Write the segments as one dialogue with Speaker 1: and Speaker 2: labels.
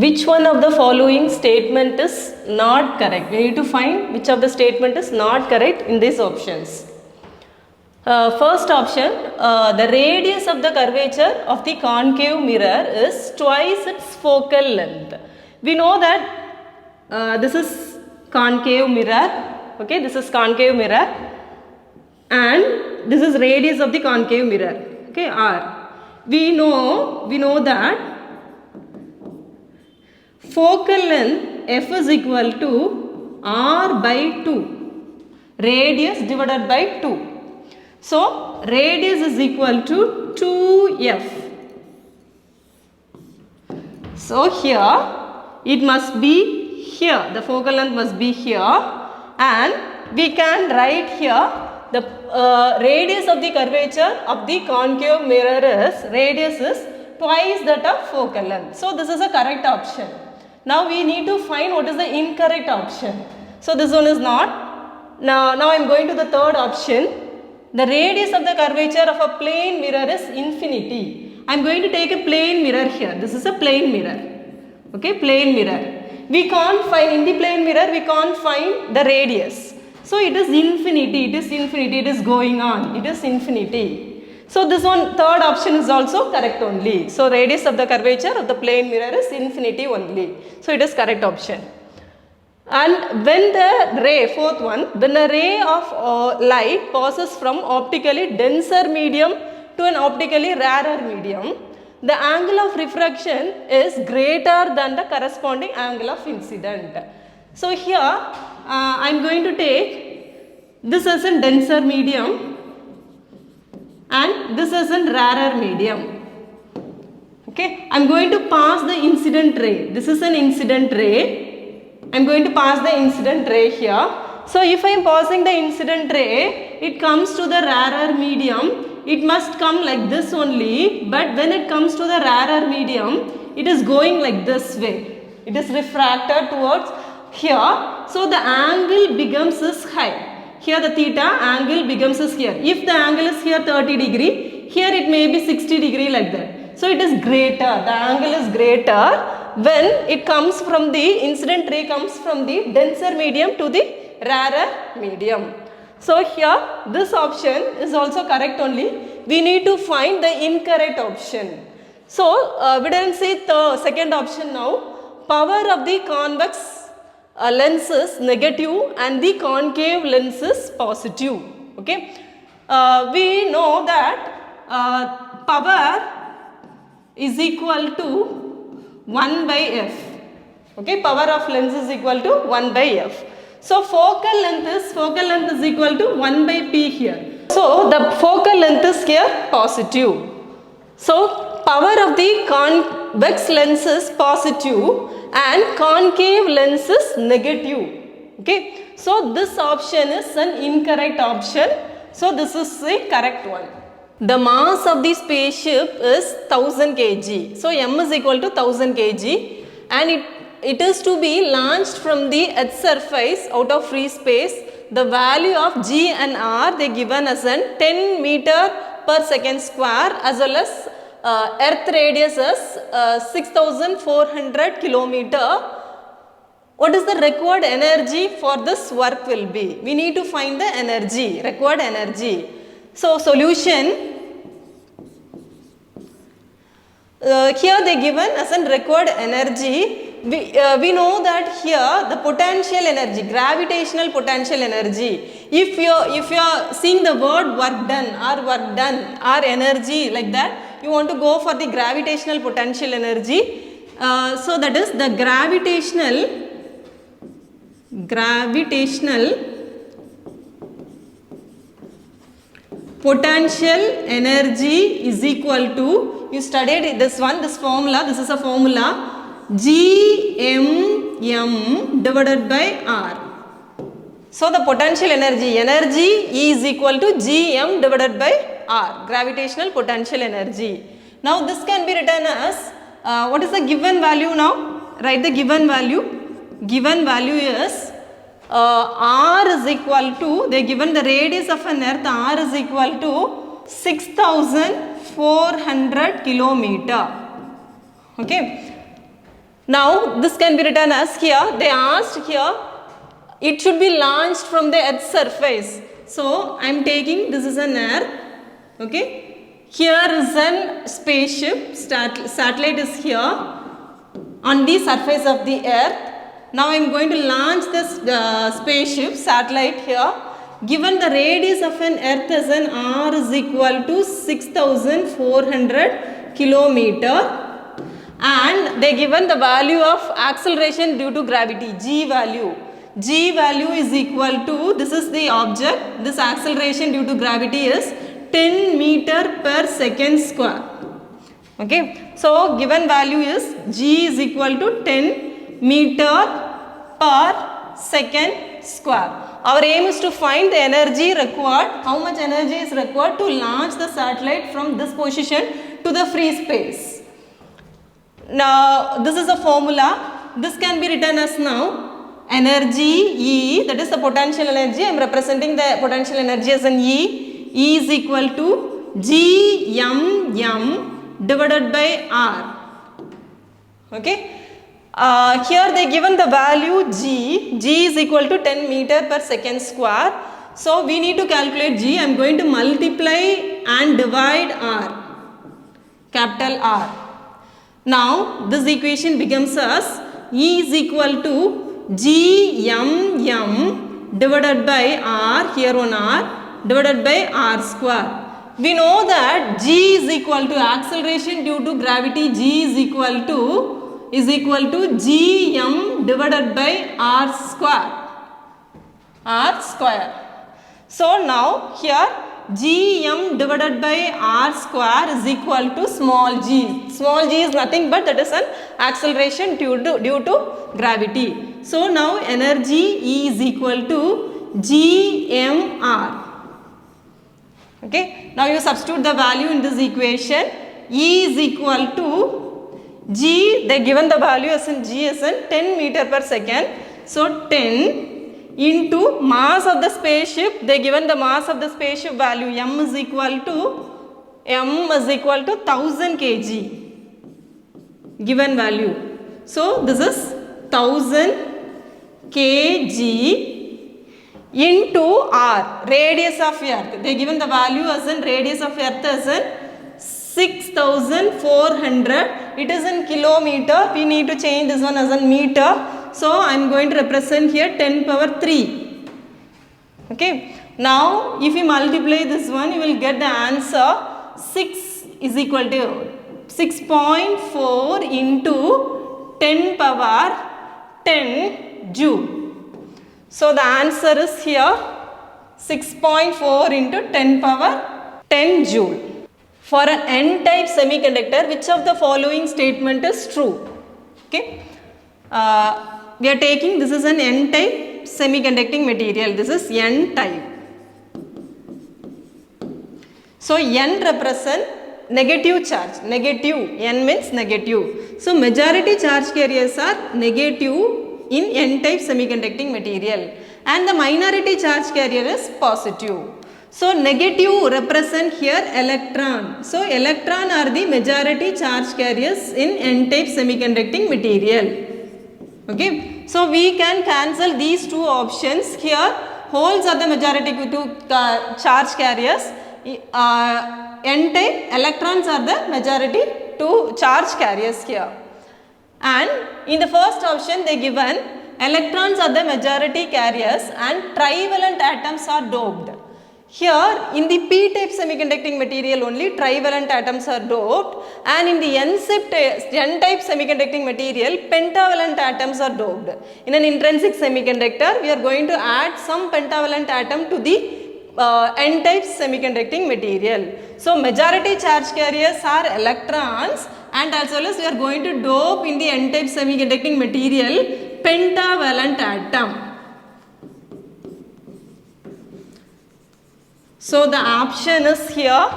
Speaker 1: Which one of the following statement is not correct? We need to find which of the statement is not correct in these options. First option, the radius of the curvature of the concave mirror is twice its focal length. We know that this is concave mirror, okay, this is concave mirror and this is radius of the concave mirror, okay, R. We know that focal length F is equal to R by 2, radius divided by 2. So, radius is equal to 2F. So, here it must be here, the focal length must be here, and we can write here the radius of the curvature of the concave mirror is, radius is twice that of focal length. So, this is a correct option. Now, we need to find what is the incorrect option. So, this one is not. Now I am going to the third option. The radius of the curvature of a plane mirror is infinity. I am going to take a plane mirror here. This is a plane mirror. Okay, plane mirror. We can't find, in the plane mirror, we can't find the radius. So, it is infinity, it is going on, it is infinity. So, this one, third option is also correct only. So, radius of the curvature of the plane mirror is infinity only. So, it is correct option. And when the ray, fourth one, when a ray of light passes from optically denser medium to an optically rarer medium, the angle of refraction is greater than the corresponding angle of incident. So, here I am going to take this as a denser medium and this as a rarer medium. Okay, I am going to pass the incident ray. This is an incident ray. I am going to pass the incident ray here. So, if I am passing the incident ray, it comes to the rarer medium. It must come like this only, but when it comes to the rarer medium, it is going like this way. It is refracted towards here. So, the angle becomes this high. Here the theta angle becomes this here. If the angle is here 30 degree, here it may be 60 degree like that. So, it is greater. The angle is greater when it comes from the incident ray comes from the denser medium to the rarer medium. So, here this option is also correct only. We need to find the incorrect option. So, we didn't see the second option now. Power of the convex lens is negative and the concave lens is positive. Okay. We know that power is equal to 1 by f. Okay, power of lens is equal to 1 by f. So, focal length is equal to 1 by p here. So, the focal length is here positive. So, power of the convex lens is positive and concave lens is negative. Okay. So, this option is an incorrect option. So, this is the correct one. The mass of the spaceship is 1000 kg. So, m is equal to 1000 kg and it is to be launched from the earth surface out of free space. The value of g and r they given as an 10 meter per second square as well as earth radius as 6400 kilometer. What is the required energy for this work will be? We need to find the energy, required energy. So, solution, here they given as a required energy. We know that here the potential energy, gravitational potential energy. If you are seeing the word work done or energy like that, you want to go for the gravitational potential energy. So, that is the gravitational potential energy is equal to, you studied this one, this formula, this is a formula, Gmm divided by R. So, the potential energy is equal to Gm divided by R, gravitational potential energy. Now, this can be written as, what is the given value now? Write the given value. Given value is R is equal to, they given the radius of an earth, R is equal to 6400 kilometer. Okay. Now this can be written as here, they asked here, it should be launched from the Earth's surface. So I am taking, this is an Earth, okay. Here is an spaceship, satellite is here on the surface of the Earth. Now I am going to launch this spaceship, satellite here. Given the radius of an Earth as an r is equal to 6,400 kilometer. And they given the value of acceleration due to gravity, g value. G value is equal to, this is the object, this acceleration due to gravity is 10 meter per second square. Okay, so given value is g is equal to 10 meter per second square. Our aim is to find the energy required, how much energy is required to launch the satellite from this position to the free space. Now this is a formula, this can be written as now energy E, that is the potential energy. I am representing the potential energy as an E. E is equal to Gmm divided by R. Okay. Here they given the value G. G is equal to 10 meter per second square. So we need to calculate G. I am going to multiply and divide R, capital R. Now this equation becomes as E is equal to Gmm divided by R, here on R, divided by R square. We know that G is equal to acceleration due to gravity, G is equal to Gm divided by R square. So now here Gm divided by R square is equal to small g. Small g is nothing but that is an acceleration due to gravity. So now energy E is equal to Gmr. Okay. Now you substitute the value in this equation. E is equal to G, they given the value as in G as in 10 meter per second. So 10 into mass of the spaceship, they given the mass of the spaceship value m is equal to 1000 kg, given value. So this is 1000 kg into r, radius of Earth. They given the value as in radius of Earth as in 6,400. It is in kilometer. We need to change this one as a meter. So I am going to represent here 10 power 3. Okay. Now if you multiply this one, you will get the answer 6 is equal to 6.4 into 10 power 10 joule. So the answer is here 6.4 into 10 power 10 joule. For an N-type semiconductor, which of the following statement is true? Okay. We are taking, this is an N-type semiconducting material. This is N-type. So N represent negative charge. Negative. N means negative. So majority charge carriers are negative in N-type semiconducting material. And the minority charge carrier is positive. So negative represent here electron. So electron are the majority charge carriers in N-type semiconducting material. Okay. So we can cancel these two options. Here holes are the majority to charge carriers. N-type electrons are the majority to charge carriers here. And in the first option they given electrons are the majority carriers and trivalent atoms are doped. Here in the p-type semiconducting material only trivalent atoms are doped, and in the n-type semiconducting material pentavalent atoms are doped. In an intrinsic semiconductor we are going to add some pentavalent atom to the n-type semiconducting material. So majority charge carriers are electrons, and as well as we are going to dope in the n-type semiconducting material pentavalent atom. So the option is here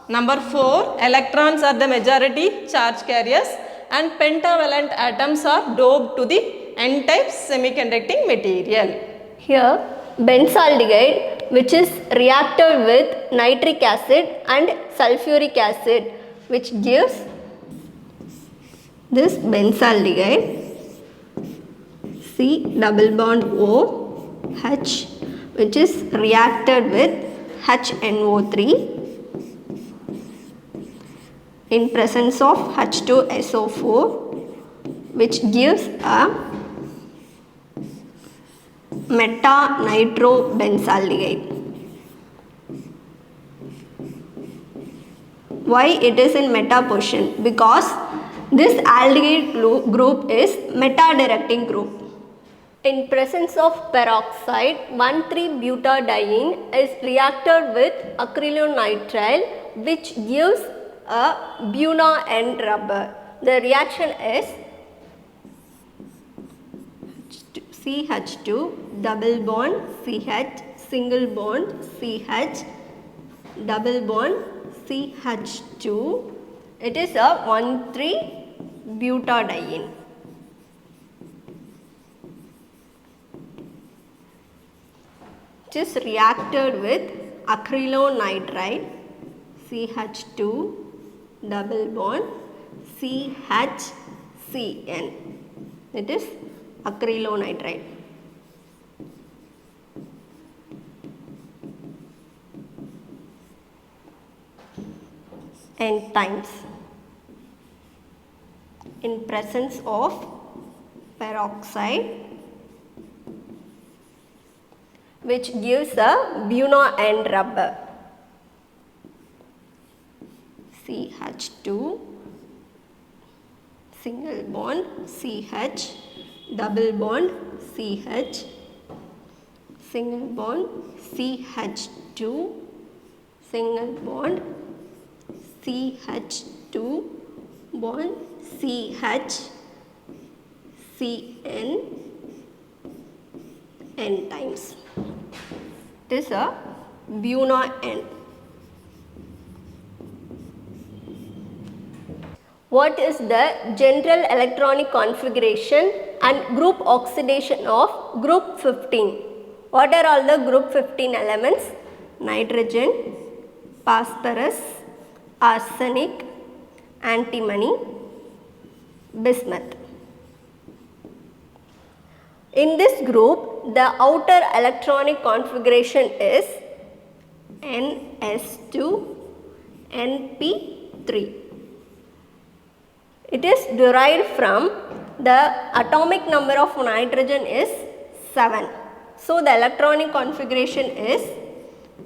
Speaker 1: number 4, electrons are the majority charge carriers and pentavalent atoms are doped to the n-type semiconducting material.
Speaker 2: Here benzaldehyde, which is reacted with nitric acid and sulfuric acid, which gives this benzaldehyde C double bond O H, which is reacted with HNO3 in presence of H2SO4, which gives a meta-nitrobenzaldehyde. Why it is in meta position? Because this aldehyde group is meta-directing group. In presence of peroxide, 1,3-butadiene is reacted with acrylonitrile, which gives a buna end rubber. The reaction is CH2 double bond CH single bond CH double bond CH2. It is a 1,3-butadiene. It is reacted with acrylonitrile CH2 double bond CHCN. It is acrylonitrile. N times in presence of peroxide, which gives a buna end rubber. CH2 single bond CH double bond CH single bond CH2 single bond CH2 bond CH CN N times. This is a buna end. What is the general electronic configuration and group oxidation of group 15? What are all the group 15 elements? Nitrogen, phosphorus, arsenic, antimony, bismuth. In this group, the outer electronic configuration is Ns2 Np3. It is derived from the atomic number of nitrogen is 7. So, the electronic configuration is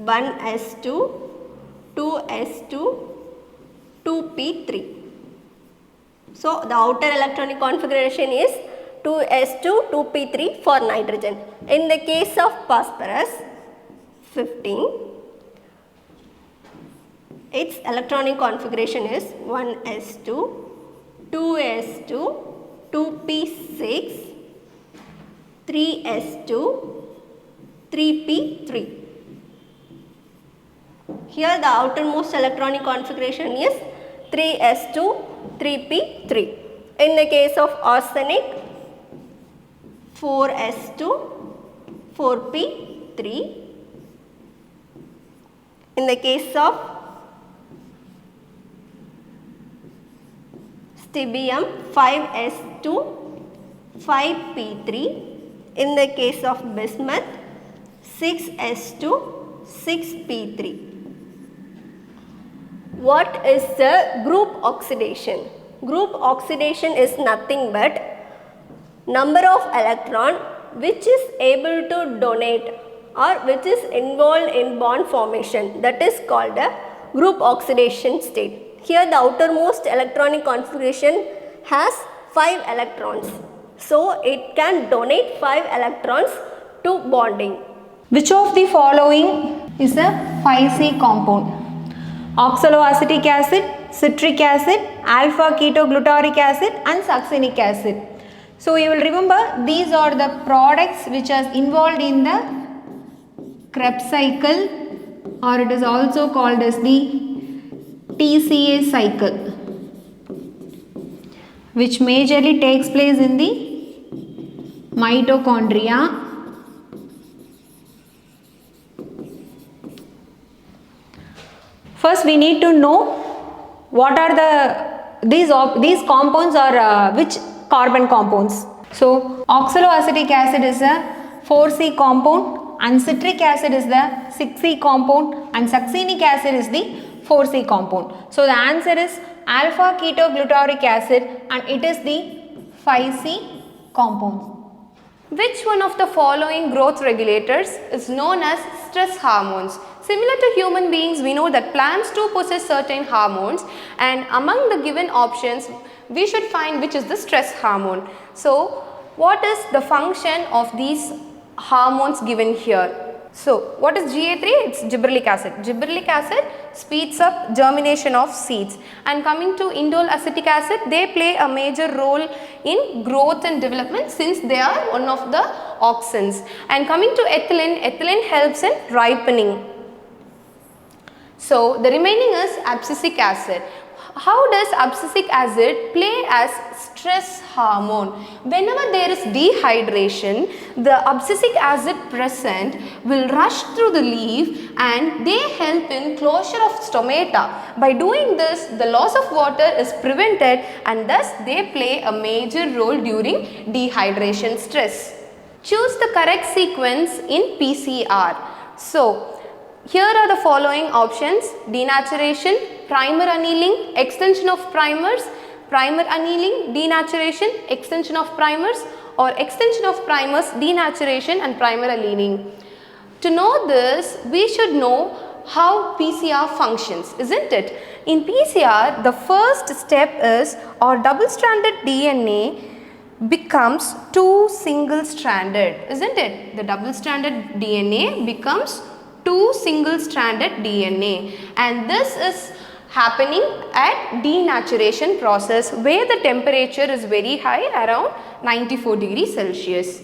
Speaker 2: 1s2, 2s2, 2p3. So, the outer electronic configuration is 2s2, 2p3 for nitrogen. In the case of phosphorus, 15, its electronic configuration is 1s2, 2s2, 2p6, 3s2, 3p3. Here the outermost electronic configuration is 3s2, 3p3. In the case of arsenic, 4s2, 4p3. In the case of stibium, 5s2, 5p3. In the case of bismuth, 6s2, 6p3. What is the group oxidation? Group oxidation is nothing but number of electron which is able to donate or which is involved in bond formation, that is called a group oxidation state. Here the outermost electronic configuration has 5 electrons. So it can donate 5 electrons to bonding.
Speaker 3: Which of the following is a 5C compound? Oxaloacetic acid, citric acid, alpha ketoglutaric acid and succinic acid. So you will remember these are the products which are involved in the Krebs cycle, or it is also called as the TCA cycle, which majorly takes place in the mitochondria. First we need to know what are these compounds are which carbon compounds? So oxaloacetic acid is a 4C compound and citric acid is the 6C compound and succinic acid is the 4C compound. So the answer is alpha ketoglutaric acid and it is the 5C compound.
Speaker 2: Which one of the following growth regulators is known as stress hormones? Similar to human beings, we know that plants too possess certain hormones, and among the given options, we should find which is the stress hormone. So, what is the function of these hormones given here? So, what is GA3? It's gibberellic acid. Gibberellic acid speeds up germination of seeds. And coming to indole acetic acid, they play a major role in growth and development since they are one of the auxins. And coming to ethylene, ethylene helps in ripening. So, the remaining is abscisic acid. How does abscisic acid play as stress hormone? Whenever there is dehydration, the abscisic acid present will rush through the leaf and they help in closure of stomata. By doing this, the loss of water is prevented and thus they play a major role during dehydration stress. Choose the correct sequence in PCR. So, here are the following options: denaturation, primer annealing, extension of primers, primer annealing, denaturation, extension of primers, or extension of primers, denaturation and primer annealing. To know this, we should know how PCR functions, isn't it? In PCR, the first step is our double-stranded DNA becomes two single-stranded, isn't it? The double-stranded DNA becomes two single-stranded DNA, and this is happening at denaturation process where the temperature is very high, around 94 degrees Celsius.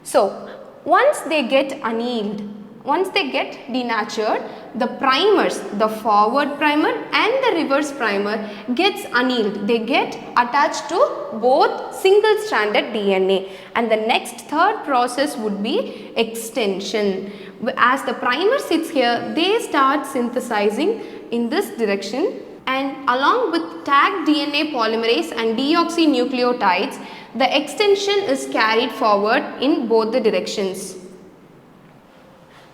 Speaker 2: So, once they get annealed, once they get denatured, the primers, the forward primer and the reverse primer gets annealed. They get attached to both single-stranded DNA, and the next third process would be extension. As the primer sits here, they start synthesizing in this direction, and along with tagged DNA polymerase and deoxynucleotides, the extension is carried forward in both the directions.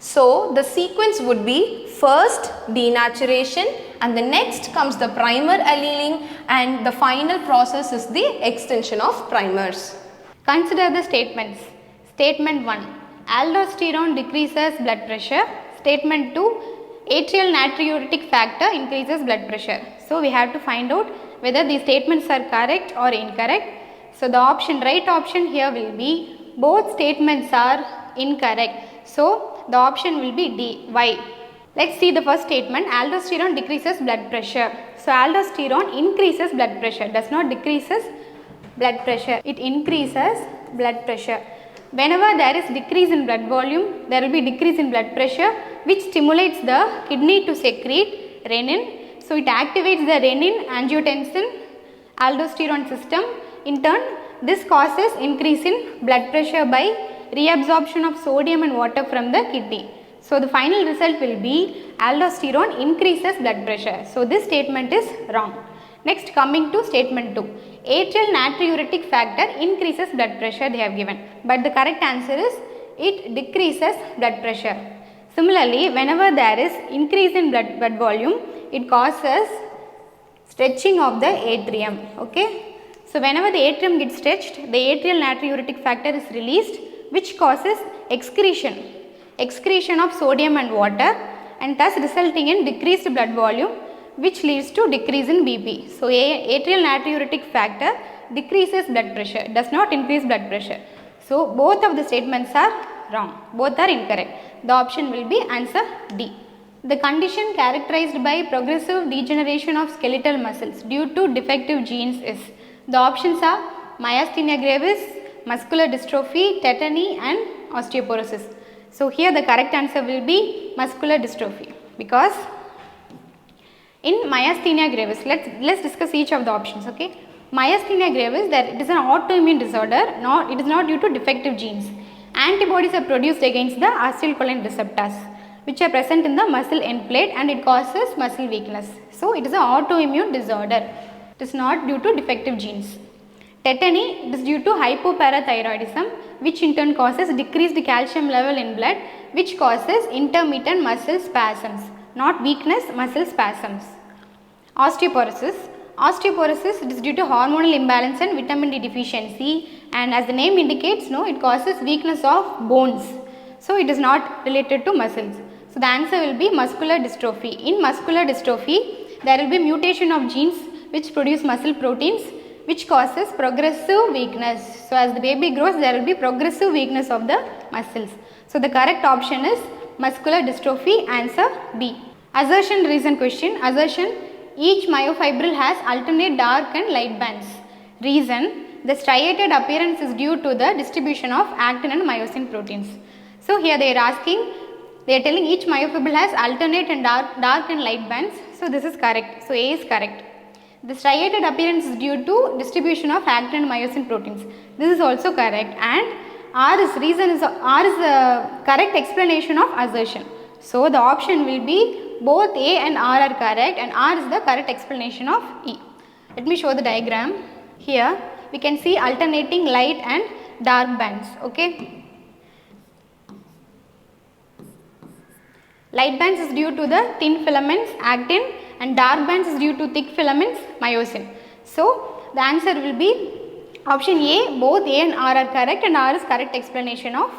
Speaker 2: So, the sequence would be first denaturation and the next comes the primer annealing and the final process is the extension of primers.
Speaker 4: Consider the statements. Statement 1. Aldosterone decreases blood pressure. Statement 2. Atrial natriuretic factor increases blood pressure. So, we have to find out whether these statements are correct or incorrect. So, the right option here will be both statements are incorrect. So, the option will be D. Why? Let's see the first statement. Aldosterone decreases blood pressure. So, aldosterone increases blood pressure, does not decreases blood pressure. It increases blood pressure. Whenever there is decrease in blood volume, there will be decrease in blood pressure, which stimulates the kidney to secrete renin. So, it activates the renin angiotensin aldosterone system. In turn, this causes increase in blood pressure by reabsorption of sodium and water from the kidney. So, the final result will be aldosterone increases blood pressure. So, this statement is wrong. Next, coming to statement 2. Atrial natriuretic factor increases blood pressure they have given. But the correct answer is it decreases blood pressure. Similarly, whenever there is increase in blood volume, it causes stretching of the atrium. Okay. So, whenever the atrium gets stretched, the atrial natriuretic factor is released, which causes excretion of sodium and water, and thus resulting in decreased blood volume, which leads to decrease in BP. So, atrial natriuretic factor decreases blood pressure, does not increase blood pressure. So, both of the statements are wrong, both are incorrect. The option will be answer D. The condition characterized by progressive degeneration of skeletal muscles due to defective genes is, the options are myasthenia gravis, muscular dystrophy, tetany and osteoporosis. So, here the correct answer will be muscular dystrophy, because in myasthenia gravis, let's discuss each of the options. Okay, myasthenia gravis, that it is an autoimmune disorder, it is not due to defective genes. Antibodies are produced against the acetylcholine receptors, which are present in the muscle end plate, and it causes muscle weakness. So, it is an autoimmune disorder. It is not due to defective genes. Tetany, it is due to hypoparathyroidism, which in turn causes decreased calcium level in blood, which causes intermittent muscle spasms, not weakness, muscle spasms. Osteoporosis. Osteoporosis, it is due to hormonal imbalance and vitamin D deficiency, and as the name indicates, no, it causes weakness of bones. So it is not related to muscles. So the answer will be muscular dystrophy. In muscular dystrophy, there will be mutation of genes which produce muscle proteins, which causes progressive weakness. So as the baby grows, there will be progressive weakness of the muscles. So the correct option is muscular dystrophy, answer B. Assertion reason question. Assertion, each myofibril has alternate dark and light bands. Reason, the striated appearance is due to the distribution of actin and myosin proteins. So here they are asking, they are telling each myofibril has alternate and dark and light bands. So this is correct. So A is correct. The striated appearance is due to distribution of actin and myosin proteins. This is also correct, and R is the correct explanation of assertion. So the option will be both A and R are correct, and R is the correct explanation of E. Let me show the diagram. Here we can see alternating light and dark bands. Okay. Light bands is due to the thin filaments actin, and dark bands is due to thick filaments myosin. So the answer will be option A, both A and R are correct, and R is correct explanation of